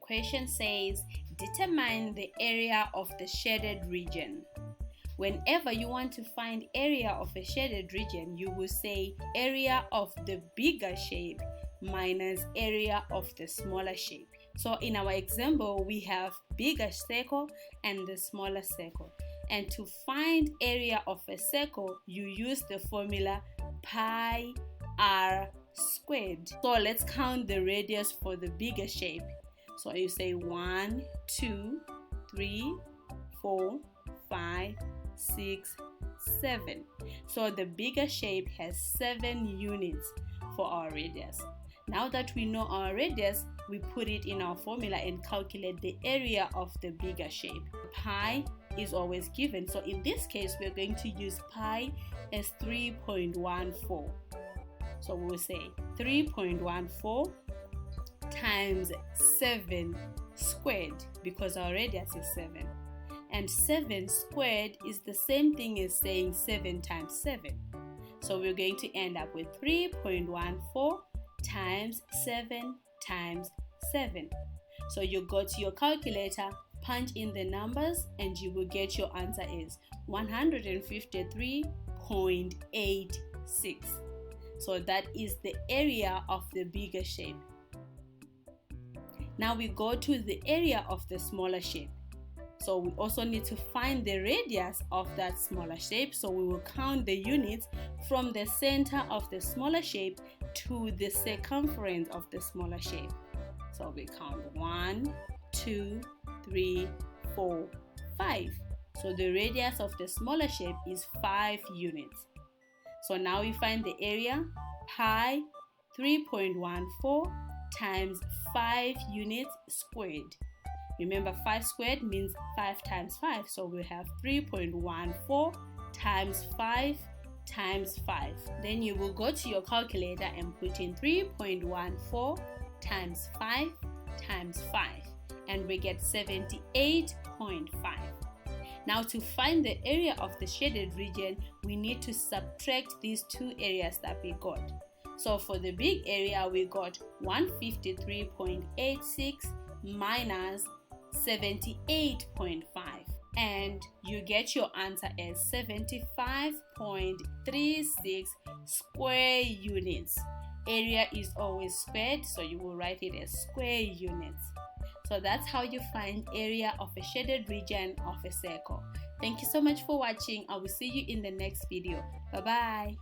question says, determine the area of the shaded region. Whenever you want to find area of a shaded region, you will say area of the bigger shape minus area of the smaller shape. So in our example, we have bigger circle and the smaller circle. And to find area of a circle, you use the formula pi r squared. So let's count the radius for the bigger shape. So you say 1, 2, 3, 4, 5, 6, 7. So the bigger shape has 7 units for our radius. Now that we know our radius, we put it in our formula and calculate the area of the bigger shape. Pi is always given, so in this case we're going to use pi as 3.14. So we'll say 3.14 times 7 squared, because our radius is 7. And 7 squared is the same thing as saying 7 times 7. So we're going to end up with 3.14 times 7 times 7. So you go to your calculator, punch in the numbers, and you will get your answer is 153.86. So that is the area of the bigger shape. Now we go to the area of the smaller shape. So we also need to find the radius of that smaller shape. So we will count the units from the center of the smaller shape to the circumference of the smaller shape. So we count 1, 2, 3, 4, 5. So the radius of the smaller shape is 5 units. So now we find the area, pi 3.14 times 5 units squared. Remember, 5 squared means 5 times 5. So we have 3.14 times 5 times 5. Then you will go to your calculator and put in 3.14 times 5 times 5. And we get 78.5. Now to find the area of the shaded region, we need to subtract these two areas that we got. So for the big area, we got 153.86 minus 78.5, and you get your answer as 75.36 square units. Area is always squared, so you will write it as square units. So that's how you find area of a shaded region of a circle. Thank you so much for watching. I will see you in the next video. Bye bye.